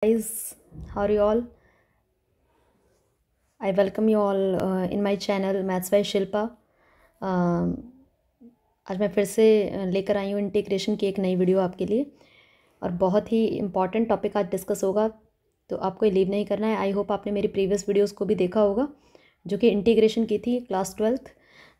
Guys, how are you all? I welcome you all in my channel Maths by Shilpa. आज मैं फिर से लेकर आई हूँ इंटीग्रेशन की एक नई वीडियो आपके लिए, और बहुत ही इम्पॉर्टेंट टॉपिक आज डिस्कस होगा, तो आपको ये लीव नहीं करना है। आई होप आपने मेरी प्रीवियस वीडियोस को भी देखा होगा जो कि इंटीग्रेशन की थी class 12th।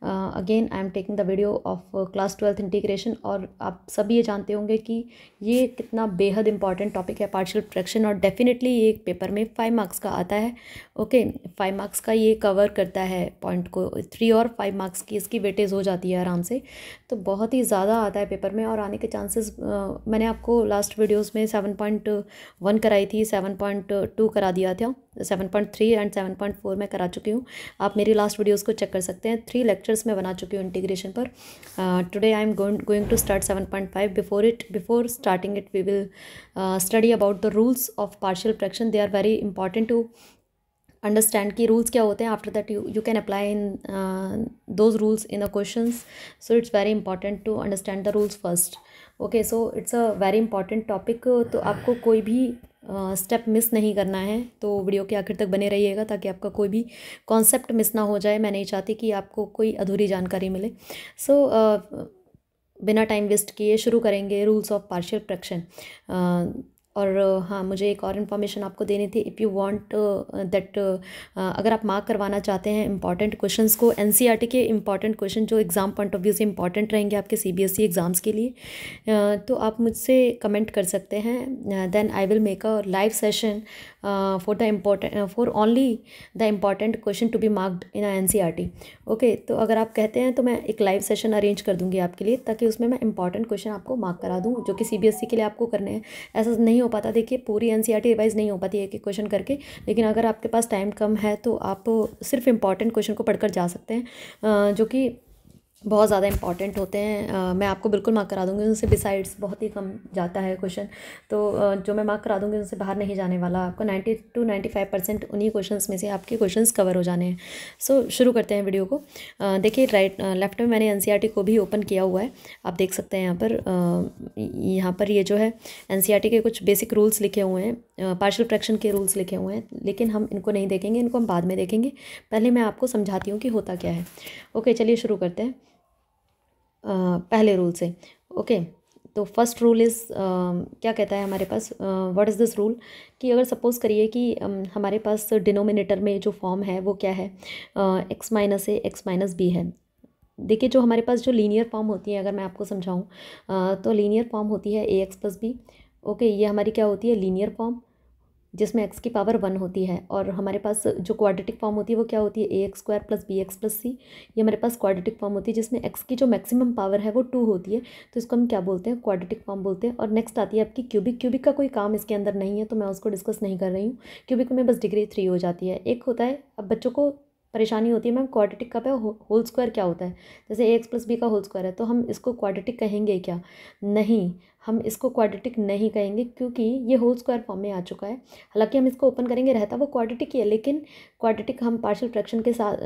Again I am taking the video of class 12th integration. और आप सभी ये जानते होंगे कि ये कितना बेहद इंपॉर्टेंट टॉपिक है पार्शियल फ्रैक्शन, और डेफिनेटली ये एक पेपर में 5 मार्क्स का आता है। ओके 5 मार्क्स का ये कवर करता है पॉइंट को। 3 और 5 मार्क्स की इसकी वेटेज हो जाती है आराम से, तो बहुत ही ज़्यादा आता है पेपर में। और आने के चांसेस मैंने आपको लास्ट वीडियोस में 7.1 कराई थी, 7.2 करा दिया था, 7.3 एंड 7.4 मैं करा चुकी हूँ। आप मेरी लास्ट वीडियोस को चेक कर सकते हैं। 3 लेक्चर्स में बना चुकी हूँ इंटीग्रेशन पर। Today I am going to start 7.5। Before starting it we will study about the rules of partial fraction. They are very important to understand कि रूल्स क्या होते हैं। After that you can apply in those rules in a questions, so it's very important to understand the rules first. Okay, so it's a very important topic, तो आपको कोई भी step miss नहीं करना है, तो वीडियो के आखिर तक बने रहिएगा ताकि आपका कोई भी कॉन्सेप्ट मिस ना हो जाए। मैं नहीं चाहती कि आपको कोई अधूरी जानकारी मिले। सो बिना टाइम वेस्ट किए शुरू करेंगे रूल्स ऑफ पार्शियल फ्रैक्शन। और हाँ, मुझे एक और इन्फॉर्मेशन आपको देनी थी। इफ़ यू वांट दैट, अगर आप मार्क करवाना चाहते हैं इंपॉर्टेंट क्वेश्चंस को, एनसीईआरटी के इंपॉर्टेंट क्वेश्चन जो एग्ज़ाम पॉइंट ऑफ व्यू से इंपॉर्टेंट रहेंगे आपके सीबीएसई एग्ज़ाम्स के लिए, तो आप मुझसे कमेंट कर सकते हैं। Then I will make a live session for only the important question to be marked in NCERT. Okay, तो अगर आप कहते हैं तो मैं एक लाइव सेशन अरेंज कर दूंगी आपके लिए, ताकि उसमें मैं इंपॉर्टेंट क्वेश्चन आपको मार्क करा दूँ जो कि सीबीएसई के लिए आपको करने हैं। ऐसा नहीं हो पाता, देखिए पूरी एनसीईआरटी रिवाइज नहीं हो पाती एक एक क्वेश्चन करके, लेकिन अगर आपके पास टाइम कम है तो आप सिर्फ इंपॉर्टेंट क्वेश्चन को पढ़कर जा सकते हैं, जो कि बहुत ज़्यादा इंपॉर्टेंट होते हैं। मैं आपको बिल्कुल मार्क करा दूंगी उनसे, बिसाइड्स बहुत ही कम जाता है क्वेश्चन, तो जो मैं मार्क करा दूंगी उनसे बाहर नहीं जाने वाला। आपको 90 to 95% उन्हीं क्वेश्चंस में से आपके क्वेश्चंस कवर हो जाने हैं। सो शुरू करते हैं वीडियो को। देखिए लेफ्ट में मैंने एनसीईआरटी को भी ओपन किया हुआ है, आप देख सकते हैं यहाँ पर ये जो है एनसीईआरटी के कुछ बेसिक रूल्स लिखे हुए हैं, पार्शियल फ्रैक्शन के रूल्स लिखे हुए हैं, लेकिन हम इनको नहीं देखेंगे, इनको हम बाद में देखेंगे। पहले मैं आपको समझाती हूँ कि होता क्या है। ओके, चलिए शुरू करते हैं पहले रूल से। ओके, तो फर्स्ट रूल इज़ क्या कहता है हमारे पास, व्हाट इज़ दिस रूल, कि अगर सपोज़ करिए कि हमारे पास डिनोमिनेटर में जो फॉर्म है वो क्या है, x माइनस ए एक्स माइनस बी है। देखिए जो हमारे पास जो लीनियर फॉर्म होती है, अगर मैं आपको समझाऊँ तो लीनियर फॉर्म होती है a x plus B. Okay, ये हमारी क्या होती है, लीनियर फॉर्म, जिसमें x की पावर 1 होती है। और हमारे पास जो क्वाड्रेटिक फॉर्म होती है वो क्या होती है, a x square plus b x plus c. ये हमारे पास क्वाड्रेटिक फॉर्म होती है जिसमें x की जो मैक्सिमम पावर है वो 2 होती है, तो इसको हम क्या बोलते हैं, क्वाड्रेटिक फॉर्म बोलते हैं। और नेक्स्ट आती है आपकी क्यूबिक। क्यूबिक का कोई काम इसके अंदर नहीं है, तो मैं उसको डिस्कस नहीं कर रही हूँ। क्यूबिक में बस डिग्री 3 हो जाती है। एक होता है, अब बच्चों को परेशानी होती है मैम क्वाड्रेटिक का पे होल स्क्वायर क्या होता है, जैसे ए एक्स प्लस बी का होल स्क्वायर है, तो हम इसको क्वाड्रेटिक कहेंगे क्या? नहीं, हम इसको क्वाड्रेटिक नहीं कहेंगे, क्योंकि ये होल स्क्वायर फॉर्म में आ चुका है। हालांकि हम इसको ओपन करेंगे, रहता वो क्वाड्रेटिक ही है, लेकिन क्वाड्रेटिक हम पार्शियल फ्रैक्शन के साथ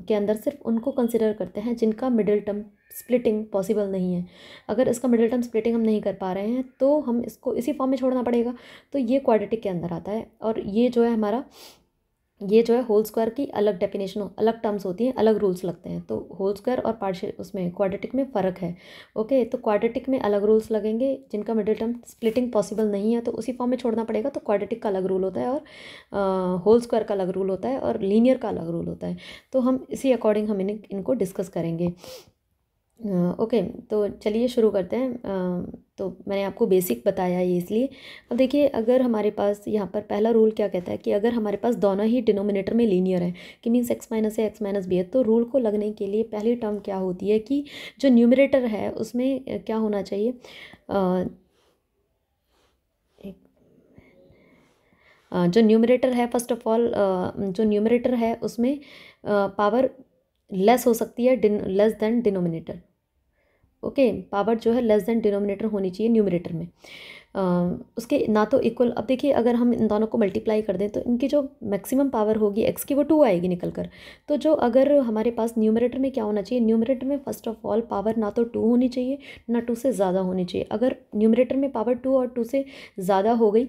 के अंदर सिर्फ उनको कंसिडर करते हैं जिनका मिडिल टर्म स्प्लिटिंग पॉसिबल नहीं है। अगर इसका मिडिल टर्म स्प्लिटिंग हम नहीं कर पा रहे हैं तो हम इसको इसी फॉर्म में छोड़ना पड़ेगा, तो ये क्वाड्रेटिक के अंदर आता है। और ये जो है हमारा, ये जो है होल स्क्वायर की अलग डेफिनेशन, अलग टर्म्स होती हैं, अलग रूल्स लगते हैं। तो होल स्क्वायर और पार्शियल उसमें क्वाड्रेटिक में फ़र्क है। ओके, तो क्वाड्रेटिक में अलग रूल्स लगेंगे, जिनका मिडिल टर्म स्प्लिटिंग पॉसिबल नहीं है तो उसी फॉर्म में छोड़ना पड़ेगा। तो क्वाड्रेटिक का अलग रूल होता है, और होल स्क्वायर का अलग रूल होता है, और लीनियर का अलग रूल होता है। तो हम इसी अकॉर्डिंग हम इनको डिस्कस करेंगे। ओके, तो चलिए शुरू करते हैं। तो मैंने आपको बेसिक बताया ये इसलिए। अब देखिए, अगर हमारे पास यहाँ पर पहला रूल क्या कहता है कि अगर हमारे पास दोनों ही डिनोमिनेटर में लीनियर है, कि मीन्स एक्स माइनस ए एक्स माइनस बी है, तो रूल को लगने के लिए पहली टर्म क्या होती है कि जो न्यूमरेटर है उसमें क्या होना चाहिए, जो न्यूमरेटर है फर्स्ट ऑफ ऑल, जो न्यूमरेटर है उसमें पावर लेस हो सकती है, less than denominator. Okay, power जो है लेस देन डिनोमिनेटर होनी चाहिए न्यूमरेटर में, उसके ना तो इक्वल। अब देखिए, अगर हम इन दोनों को मल्टीप्लाई कर दें तो इनकी जो मैक्सिमम पावर होगी एक्स की वो 2 आएगी निकल कर। तो जो अगर हमारे पास न्यूमरेटर में क्या होना चाहिए, न्यूमरेटर में फर्स्ट ऑफ ऑल पावर ना तो 2 होनी चाहिए ना 2 से ज़्यादा होनी चाहिए। अगर न्यूमरेटर में पावर 2 और 2 से ज़्यादा हो गई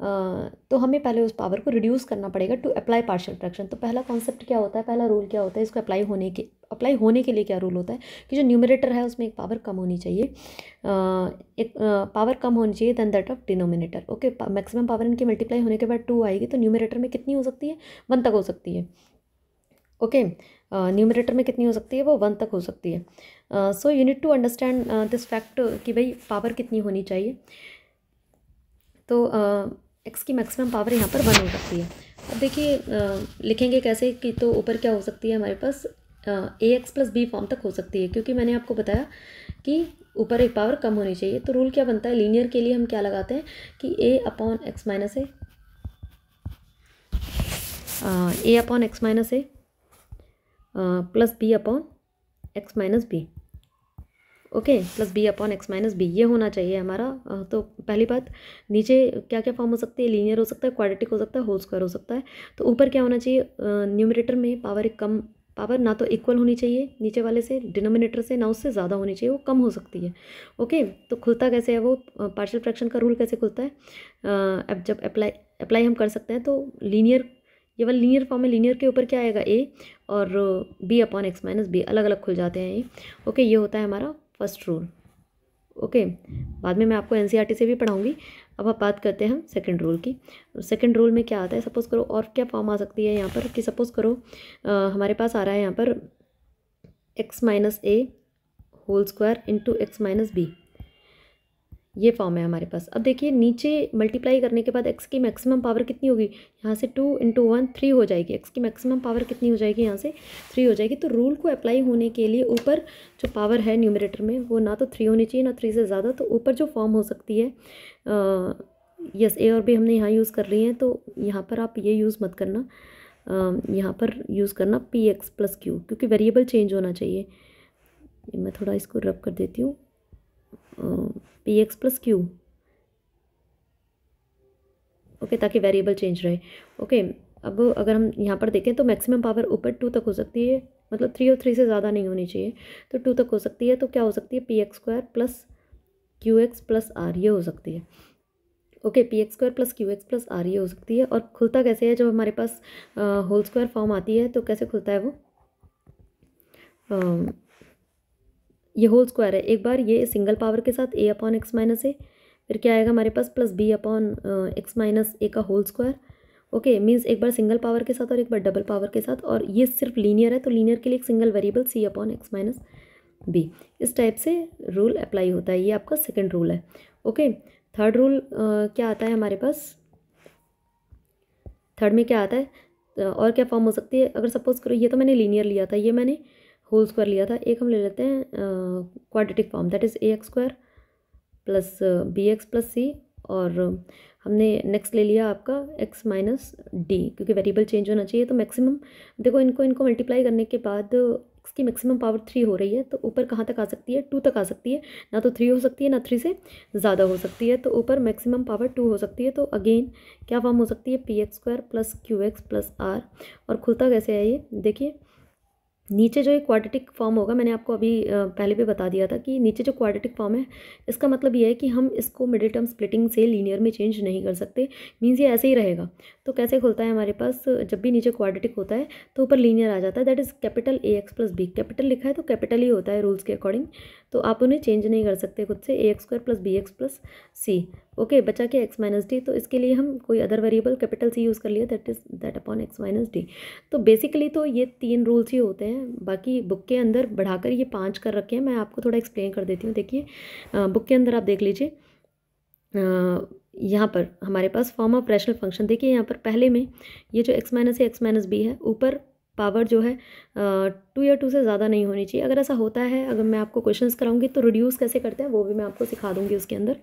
तो हमें पहले उस पावर को रिड्यूस करना पड़ेगा टू अप्लाई पार्शियल फ्रैक्शन। तो पहला कॉन्सेप्ट क्या होता है, पहला रूल क्या होता है, इसको अप्लाई होने के लिए क्या रूल होता है कि जो न्यूमरेटर है उसमें एक पावर कम होनी चाहिए, एक पावर कम होनी चाहिए then that of denominator. Okay, maximum power इनकी मल्टीप्लाई होने के बाद 2 आएगी, तो न्यूमरेटर में कितनी हो सकती है, 1 तक हो सकती है। ओके, न्यूमरेटर में कितनी हो सकती है, वो 1 तक हो सकती है। So you need to understand this fact कि भाई पावर कितनी होनी चाहिए। तो एक्स की मैक्सिमम पावर यहाँ पर 1 हो सकती है। अब देखिए लिखेंगे कैसे कि, तो ऊपर क्या हो सकती है हमारे पास, ए एक्स प्लस बी फॉर्म तक हो सकती है, क्योंकि मैंने आपको बताया कि ऊपर एक पावर कम होनी चाहिए। तो रूल क्या बनता है, लीनियर के लिए हम क्या लगाते हैं कि a upon x minus a plus b upon x minus b. Okay, plus b upon x minus b, ये होना चाहिए हमारा। तो पहली बात, नीचे क्या क्या फॉर्म हो सकती है, लीनियर हो सकता है, क्वाड्रेटिक हो सकता है, होल स्क्वायर हो सकता है। तो ऊपर क्या होना चाहिए, न्यूमरेटर में पावर एक कम, पावर ना तो इक्वल होनी चाहिए नीचे वाले से, डिनोमिनेटर से, ना उससे ज़्यादा होनी चाहिए, वो कम हो सकती है। ओके, तो खुलता कैसे है वो, पार्शियल फ्रैक्शन का रूल कैसे खुलता है, अब जब अप्लाई हम कर सकते हैं तो लीनियर, ये वाला लीनियर फॉर्म में लीनियर के ऊपर क्या आएगा, ए और b upon x minus b अलग अलग खुल जाते हैं ये। ओके, ये होता है हमारा फर्स्ट रूल। ओके, बाद में मैं आपको एनसीईआरटी से भी पढ़ाऊंगी। अब आप बात करते हैं हम सेकंड रूल की। सेकंड रूल में क्या आता है, सपोज़ करो, और क्या फॉर्म आ सकती है यहाँ पर कि सपोज़ करो हमारे पास आ रहा है यहाँ पर x minus a whole square into x minus b, ये फॉर्म है हमारे पास। अब देखिए नीचे मल्टीप्लाई करने के बाद एक्स की मैक्सिमम पावर कितनी होगी, यहाँ से 2 इंटू 1 3 हो जाएगी। एक्स की मैक्सिमम पावर कितनी हो जाएगी, यहाँ से 3 हो जाएगी। तो रूल को अप्लाई होने के लिए ऊपर जो पावर है न्यूमरेटर में वो ना तो 3 होनी चाहिए ना 3 से ज़्यादा। तो ऊपर जो फॉर्म हो सकती है, यस ए और बी हमने यहाँ यूज़ कर रही हैं, तो यहाँ पर आप ये यूज़ मत करना, यहाँ पर यूज़ करना पी एक्स प्लस क्यू, क्योंकि वेरिएबल चेंज होना चाहिए। मैं थोड़ा इसको रब कर देती हूँ, P x plus Q, okay, ताकि वेरिएबल चेंज रहे। ओके, अब अगर हम यहाँ पर देखें तो मैक्सिमम पावर ऊपर 2 तक हो सकती है, मतलब 3 और 3 से ज़्यादा नहीं होनी चाहिए, तो 2 तक हो सकती है। तो क्या हो सकती है, p x square plus q x plus r, ये हो सकती है। Okay, p x square plus q x plus r, ये हो सकती है। और खुलता कैसे है, जब हमारे पास होल स्क्वायर फॉर्म आती है तो कैसे खुलता है वो, ये होल स्क्वायर है, एक बार ये सिंगल पावर के साथ a upon x minus a, फिर क्या आएगा हमारे पास plus b upon x minus a का होल स्क्वायर। ओके, मीन्स एक बार सिंगल पावर के साथ और एक बार डबल पावर के साथ, और ये सिर्फ लीनियर है तो लीनियर के लिए एक single variable c upon x minus b. इस टाइप से रूल अप्लाई होता है, ये आपका सेकेंड रूल है। ओके, थर्ड रूल क्या आता है हमारे पास, थर्ड में क्या आता है, और क्या फॉर्म हो सकती है, अगर सपोज करो ये तो मैंने लीनियर लिया था, ये मैंने होल स्क्वायर लिया था, एक हम ले लेते हैं quadratic form, that is a x square plus b x plus c, और हमने नेक्स्ट ले लिया आपका एक्स माइनस डी, क्योंकि वेरिएबल चेंज होना चाहिए। तो मैक्सिमम देखो, इनको मल्टीप्लाई करने के बाद एक्स की मैक्सिमम पावर 3 हो रही है, तो ऊपर कहाँ तक आ सकती है, 2 तक आ सकती है, ना तो 3 हो सकती है ना 3 से ज़्यादा हो सकती है। तो ऊपर मैक्सिमम पावर 2 हो सकती है। तो अगेन क्या फॉर्म हो सकती है, p x square plus q x plus r. और खुलता कैसे है ये, देखिए नीचे जो एक क्वाड्रेटिक फॉर्म होगा, मैंने आपको अभी पहले भी बता दिया था कि नीचे जो क्वाड्रेटिक फॉर्म है, इसका मतलब ये है कि हम इसको मिडिल टर्म स्प्लिटिंग से लीनियर में चेंज नहीं कर सकते, मीन्स ये ऐसे ही रहेगा। तो कैसे खुलता है हमारे पास, जब भी नीचे क्वाड्रेटिक होता है तो ऊपर लीनियर आ जाता है, that is capital A x plus b, capital लिखा है तो कैपिटल ही होता है रूल्स के अकॉर्डिंग, तो आप उन्हें चेंज नहीं कर सकते खुद से, a x square plus b x plus c. Okay, बचा के एक्स माइनस डी, तो इसके लिए हम कोई other variable capital C use कर लिया, that upon x minus d. तो बेसिकली तो ये 3 रूल्स ही होते हैं, बाकी बुक के अंदर बढ़ाकर ये 5 कर रखे हैं। मैं आपको थोड़ा एक्सप्लेन कर देती हूँ। देखिए बुक के अंदर आप देख लीजिए, यहाँ पर हमारे पास फॉर्म ऑफ रैशनल फंक्शन, देखिए यहाँ पर पहले में ये जो एक्स माइनस ए एक्स माइनस बी है, ऊपर पावर जो है 2 या 2 से ज़्यादा नहीं होनी चाहिए। अगर ऐसा होता है, अगर मैं आपको क्वेश्चंस कराऊंगी तो रिड्यूस कैसे करते हैं वो भी मैं आपको सिखा दूंगी उसके अंदर।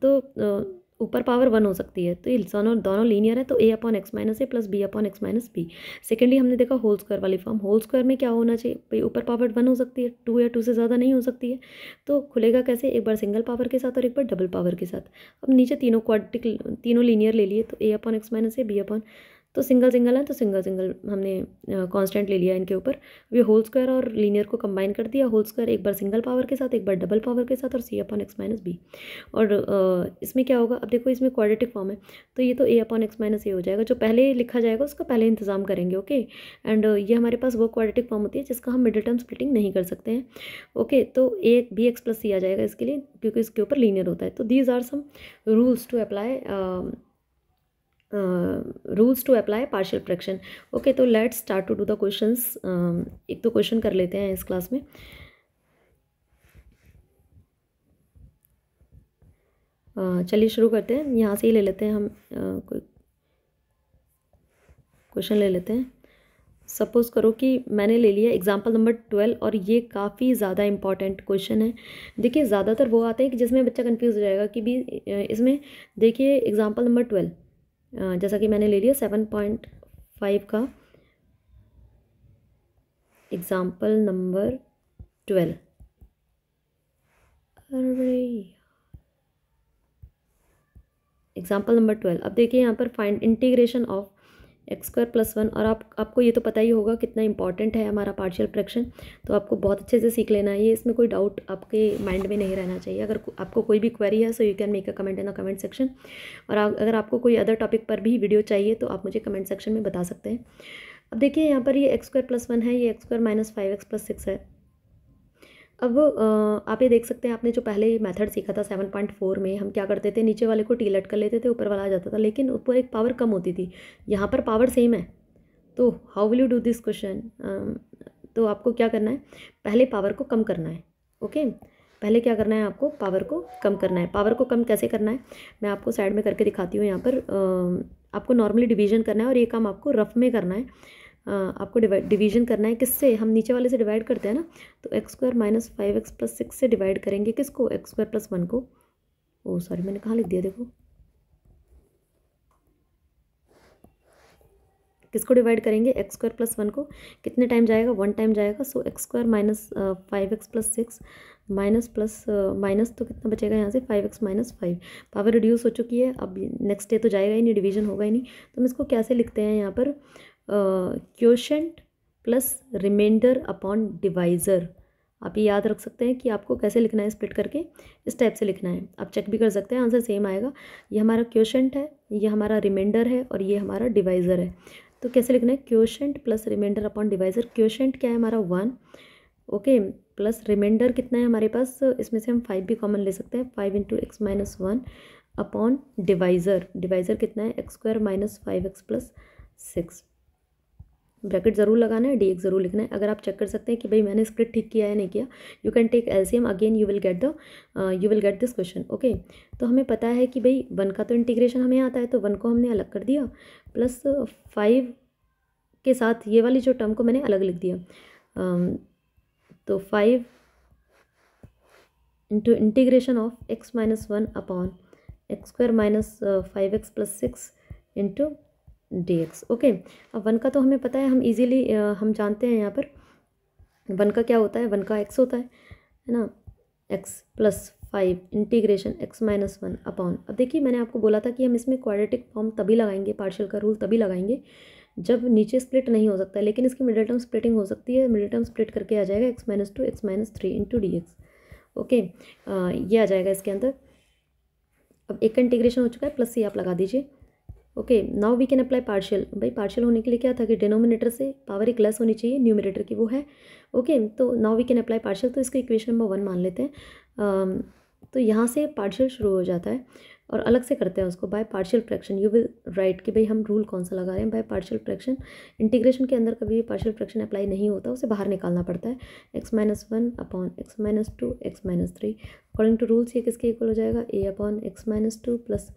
तो ऊपर पावर 1 हो सकती है, तो ये दोनों लीनियर है, तो a upon x minus a plus b upon x minus b. Secondly हमने देखा होल स्क्वायर वाली फॉर्म, होल स्क्वायर में क्या होना चाहिए भाई, ऊपर पावर 1 हो सकती है, 2 या 2 से ज़्यादा नहीं हो सकती है। तो खुलेगा कैसे, एक बार सिंगल पावर के साथ और एक बार डबल पावर के साथ। अब नीचे तीनों लीनियर ले लिए, तो a upon x minus a b upon तो सिंगल सिंगल है तो सिंगल सिंगल हमने कांस्टेंट ले लिया इनके ऊपर। अब ये होल स्क्वायर और लीनियर को कंबाइन कर दिया, होल स्क्वायर एक बार सिंगल पावर के साथ, एक बार डबल पावर के साथ, और सी अपॉन एक्स माइनस बी। और इसमें क्या होगा, अब देखो इसमें क्वाड्रेटिक फॉर्म है तो ये तो ए अपॉन एक्स माइनस ए हो जाएगा, जो पहले लिखा जाएगा उसका पहले इंतजाम करेंगे। ओके, एंड ये हमारे पास वो क्वाड्रेटिक फॉर्म होती है जिसका हम मिडिल टर्म स्प्लिटिंग नहीं कर सकते हैं। ओके, तो ए बी एक्स प्लस सी आ जाएगा इसके लिए, क्योंकि इसके ऊपर लीनियर होता है। तो these are some rules to apply partial fraction. Okay, तो let's start to do the questions. एक तो क्वेश्चन कर लेते हैं इस क्लास में। चलिए शुरू करते हैं, यहाँ से ही ले लेते हैं हम। कोई क्वेश्चन ले लेते हैं। सपोज करो कि मैंने ले लिया एग्जाम्पल नंबर 12, और ये काफ़ी ज़्यादा इंपॉर्टेंट क्वेश्चन है। देखिए ज़्यादातर वो आते हैं कि जिसमें बच्चा कंफ्यूज हो जाएगा कि भी इसमें देखिए एग्जाम्पल नंबर 12, जैसा कि मैंने ले लिया 7.5 का एग्जाम्पल नंबर 12। अरे एग्जाम्पल नंबर 12, अब देखिए यहाँ पर find integration of x square plus 1, और आपको ये तो पता ही होगा कितना इंपॉर्टेंट है हमारा पार्शियल फ्रैक्शन, तो आपको बहुत अच्छे से सीख लेना है ये, इसमें कोई डाउट आपके माइंड में नहीं रहना चाहिए। अगर आपको कोई भी क्वेरी है so you can make a comment in the comment section, और अगर आपको कोई अदर टॉपिक पर भी वीडियो चाहिए तो आप मुझे कमेंट सेक्शन में बता सकते हैं। अब देखिए यहाँ पर ये एक्स स्क्वायर प्लस 1 है, ये x square minus 5x plus 6 है। अब आप ये देख सकते हैं, आपने जो पहले मेथड सीखा था 7.4 में, हम क्या करते थे, नीचे वाले को टी लेट कर लेते थे, ऊपर वाला आ जाता था, लेकिन ऊपर एक पावर कम होती थी। यहाँ पर पावर सेम है, तो how will you do this question. तो आपको क्या करना है, पहले पावर को कम करना है। ओके, पहले क्या करना है, आपको पावर को कम करना है। पावर को कम कैसे करना है, मैं आपको साइड में करके दिखाती हूँ। यहाँ पर आपको नॉर्मली डिवीजन करना है, और ये काम आपको रफ में करना है। आपको डिवीजन करना है किससे, हम नीचे वाले से डिवाइड करते हैं ना, तो x square minus 5x plus 6 से डिवाइड करेंगे किसको, एक्स स्क्वायर प्लस 1 को। ओ सॉरी, मैंने कहाँ लिख दिया, देखो किसको डिवाइड करेंगे, एक्स स्क्वायर प्लस 1 को। कितने टाइम जाएगा, 1 टाइम जाएगा। So x square minus 5x plus 6 minus plus minus, तो कितना बचेगा यहाँ से, 5x माइनस 5। पावर रिड्यूस हो चुकी है, अब नेक्स्ट डे तो जाएगा ही नहीं, डिवीजन होगा ही नहीं, तो हम इसको कैसे लिखते हैं यहाँ पर, quotient plus remainder upon divisor. आप ये याद रख सकते हैं कि आपको कैसे लिखना है, स्प्लिट करके इस टाइप से लिखना है। आप चेक भी कर सकते हैं, आंसर सेम आएगा। ये हमारा क्वोशेंट है, ये हमारा रिमाइंडर है, और ये हमारा डिवाइज़र है। तो कैसे लिखना है, quotient plus remainder upon divisor. Quotient क्या है हमारा 1, ओके, प्लस रिमाइंडर कितना है हमारे पास, इसमें से हम 5 भी कॉमन ले सकते हैं, 5 into x minus 1 upon divisor. Divisor कितना है, x square minus 5x plus 6। Bracket ज़रूर लगाना है, dx ज़रूर लिखना है। अगर आप चेक कर सकते हैं कि भाई मैंने स्प्लिट ठीक किया है नहीं किया, you can take LCM again, you will get this question. Okay, तो हमें पता है कि भाई 1 का तो इंटीग्रेशन हमें आता है, तो 1 को हमने अलग कर दिया, प्लस 5 के साथ ये वाली जो टर्म को मैंने अलग लिख दिया। तो 5 into integration of x minus 1 upon x square minus 5x plus 6 into dx। Okay, अब 1 का तो हमें पता है, हम इजीली हम जानते हैं यहाँ पर 1 का क्या होता है, 1 का x होता है ना, x plus 5 integration x minus 1 upon. अब देखिए मैंने आपको बोला था कि हम इसमें क्वाड्रेटिक फॉर्म तभी लगाएंगे, पार्शियल का रूल तभी लगाएंगे जब नीचे स्प्लिट नहीं हो सकता, लेकिन इसकी मिडिल टर्म स्प्लिटिंग हो सकती है। मिडिल टर्म स्प्लिट करके आ जाएगा x minus 2 x minus 3 into dx। Okay, ये आ जाएगा इसके अंदर। अब एक का इंटीग्रेशन हो चुका है, प्लस सी आप लगा दीजिए। Okay, now we can apply partial. भाई पार्शियल होने के लिए क्या था कि डिनोमिनेटर से पावर एक लेस होनी चाहिए न्यूमरेटर की, वो है। ओके, तो now we can apply partial, तो इसको इक्वेशन नंबर 1 मान लेते हैं। तो यहाँ से पार्शियल शुरू हो जाता है, और अलग से करते हैं उसको by partial fraction. You will write कि भाई हम रूल कौन सा लगा रहे हैं, बाय पार्शियल फ्रैक्शन। इंटीग्रेशन के अंदर कभी भी पार्शियल फ्रैक्शन अप्लाई नहीं होता, उसे बाहर निकालना पड़ता है। X minus 1 upon x minus 2 x minus 3, according to rules ये किसके इक्वल हो जाएगा, a upon x minus 2 plus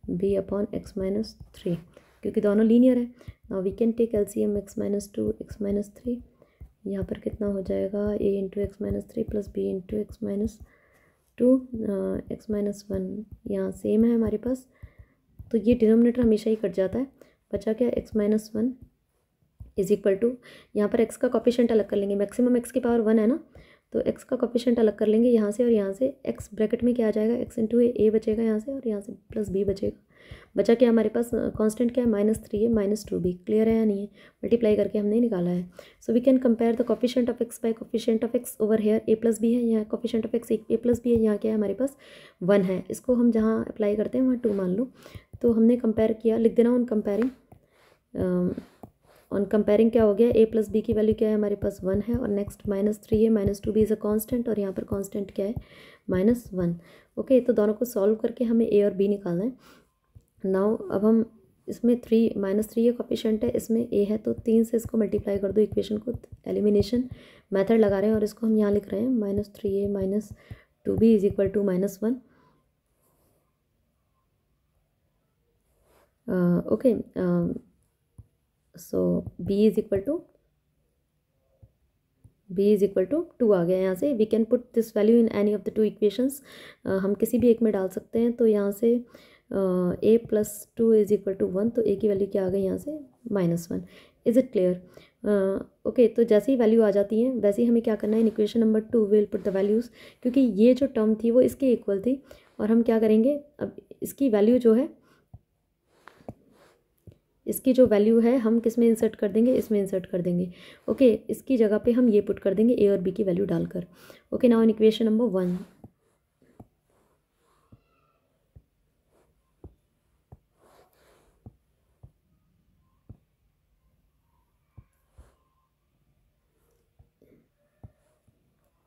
b upon x minus 3, क्योंकि दोनों लीनियर है। Now we can take LCM x minus 2 x minus 3, यहाँ पर कितना हो जाएगा, a into x minus 3 plus b into x minus 2 x minus 1, यहाँ सेम है हमारे पास, तो ये डिनोमिनेटर हमेशा ही कट जाता है। बचा क्या, x minus 1 is equal to, यहाँ पर एक्स का कोफिशिएंट अलग कर लेंगे, मैक्सिमम एक्स की पावर 1 है ना, तो एक्स का कोफिशिएंट अलग कर लेंगे यहाँ से, और यहाँ से एक्स ब्रैकेट में क्या आ जाएगा, एक्स इंटू ए बचेगा यहाँ से, और यहाँ से प्लस बी बचेगा। बचा क्या हमारे पास, कांस्टेंट क्या है, -3 है -2b, क्लियर है या नहीं है, मल्टीप्लाई करके हमने निकाला है। So we can compare the coefficient of x by coefficient of x over here a plus b है, यहाँ coefficient of x a plus b है, यहाँ क्या है हमारे पास 1 है। इसको हम जहाँ अप्लाई करते हैं वहाँ 2 मान लो। तो हमने कंपेयर किया, लिख देना ऑन कंपेयरिंग क्या हो गया, a प्लस बी की वैल्यू क्या है हमारे पास 1 है, और नेक्स्ट -3 है, -2b इज़ अ कांस्टेंट, और यहाँ पर कांस्टेंट क्या है -1। ओके, तो दोनों को सॉल्व करके हमें a और b निकालना है। नाउ अब हम इसमें -3 कोफिशिएंट है, इसमें a है, तो 3 से इसको मल्टीप्लाई कर दो इक्वेशन को, एलिमिनेशन मेथड लगा रहे हैं, और इसको हम यहाँ लिख रहे हैं -3a -2b is equal to -1। Okay, so b is equal to 2 आ गया यहाँ से। We can put this value in any of the 2 equations, हम किसी भी एक में डाल सकते हैं। तो यहाँ से a plus 2 is equal to 1, तो a की वैल्यू क्या आ गई यहाँ से -1। Is it clear? ओके, तो जैसे ही वैल्यू आ जाती है वैसे ही हमें क्या करना है, इन equation number 2 will put the values, क्योंकि ये जो टर्म थी वो इसके इक्वल थी, और हम क्या करेंगे, अब इसकी वैल्यू जो है, इसकी जो वैल्यू है हम किस में इंसर्ट कर देंगे, इसमें इंसर्ट कर देंगे। ओके, इसकी जगह पे हम ये पुट कर देंगे a और b की वैल्यू डालकर। Okay, now in equation number 1,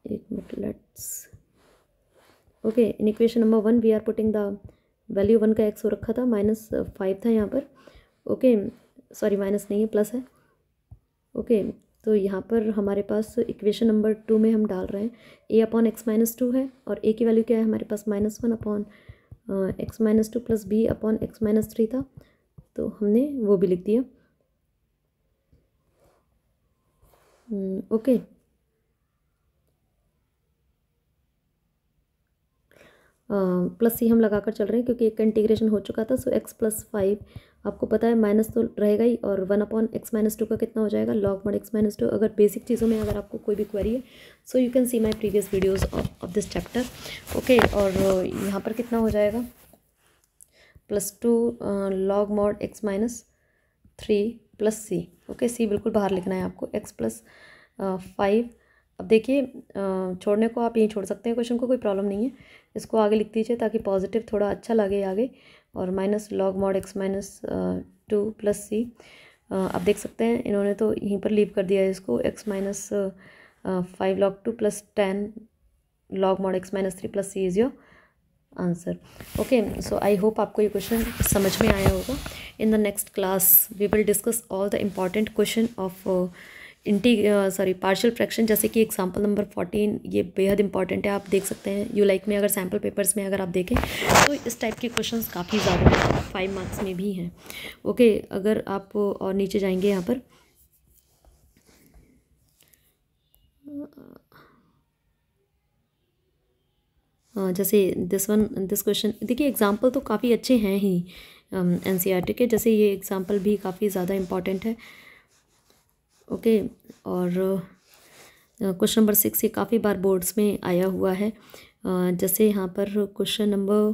एक मिनट, let's, okay, in equation number 1 we are putting the value, 1 का x हो रखा था, -5 था यहाँ पर। ओके, सॉरी माइनस नहीं है, प्लस है। ओके, तो यहाँ पर हमारे पास इक्वेशन नंबर 2 में हम डाल रहे हैं a अपॉन x -2 है, और a की वैल्यू क्या है हमारे पास -1 upon x -2 plus b upon x -3 था, तो हमने वो भी लिख दिया। ओके, प्लस सी हम लगाकर चल रहे हैं क्योंकि एक का इंटीग्रेशन हो चुका था। सो x प्लस 5, आपको पता है माइनस तो रहेगा ही, और 1 अपॉन x -2 का कितना हो जाएगा, लॉग मॉड x -2। अगर बेसिक चीज़ों में अगर आपको कोई भी क्वेरी है, so you can see my previous videos of this chapter. Okay, और यहाँ पर कितना हो जाएगा, +2 log mod x -3 plus c. Okay, सी बिल्कुल बाहर लिखना है आपको, x प्लस 5। अब देखिए, छोड़ने को आप यहीं छोड़ सकते हैं क्वेश्चन को, कोई प्रॉब्लम नहीं है, इसको आगे लिख दीजिए ताकि पॉजिटिव थोड़ा अच्छा लगे आगे, और minus log mod x -2 plus c. आप देख सकते हैं इन्होंने तो यहीं पर लीव कर दिया है इसको, x -5 log 2 plus 10 log mod x -3 plus C is your answer. Okay, so I hope आपको ये क्वेश्चन समझ में आया होगा। In the next class we will discuss all the important question of partial fraction, जैसे कि एग्जांपल नंबर 14, ये बेहद इंपॉर्टेंट है। आप देख सकते हैं यू लाइक में, अगर सैम्पल पेपर्स में अगर आप देखें तो इस टाइप के क्वेश्चंस काफ़ी ज़्यादा 5 मार्क्स में भी हैं। ओके, अगर आप और नीचे जाएंगे यहाँ पर, जैसे दिस क्वेश्चन, देखिए एग्जांपल तो काफ़ी अच्छे हैं ही एनसीईआरटी के, जैसे ये एग्जांपल भी काफ़ी ज़्यादा इम्पॉर्टेंट है। ओके, और क्वेश्चन नंबर 6 ये काफ़ी बार बोर्ड्स में आया हुआ है, जैसे यहाँ पर क्वेश्चन नंबर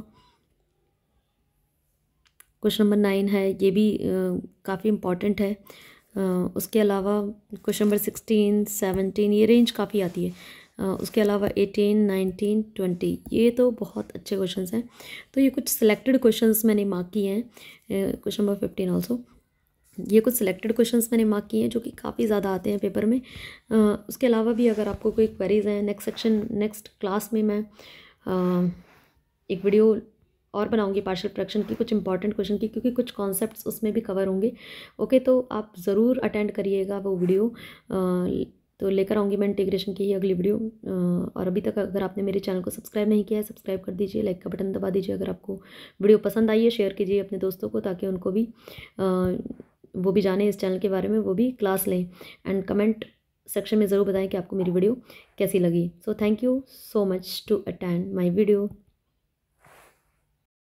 9 है, ये भी काफ़ी इम्पॉर्टेंट है। उसके अलावा क्वेश्चन नंबर 16, 17, ये रेंज काफ़ी आती है। उसके अलावा 18, 19, 20, ये तो बहुत अच्छे क्वेश्चंस हैं। तो ये कुछ सिलेक्टेड क्वेश्चंस मैंने मार्क किए हैं। क्वेश्चन नंबर 15 ऑल्सो, ये कुछ सिलेक्टेड क्वेश्चंस मैंने मार्क किए हैं जो कि काफ़ी ज़्यादा आते हैं पेपर में। उसके अलावा भी अगर आपको कोई क्वेरीज हैं, नेक्स्ट क्लास में मैं एक वीडियो और बनाऊंगी पार्शियल फ्रैक्शन की, कुछ इंपॉर्टेंट क्वेश्चन की, क्योंकि कुछ कॉन्सेप्ट्स उसमें भी कवर होंगे। ओके, तो आप ज़रूर अटेंड करिएगा वो वीडियो, तो लेकर आऊँगी मैं इंटीग्रेशन की ही अगली वीडियो। और अभी तक अगर आपने मेरे चैनल को सब्सक्राइब नहीं किया है, सब्सक्राइब कर दीजिए, लाइक का बटन दबा दीजिए। अगर आपको वीडियो पसंद आई है, शेयर कीजिए अपने दोस्तों को, ताकि उनको भी वो भी जाने इस चैनल के बारे में, वो भी क्लास लें। एंड कमेंट सेक्शन में ज़रूर बताएं कि आपको मेरी वीडियो कैसी लगी। So thank you so much to attend my video.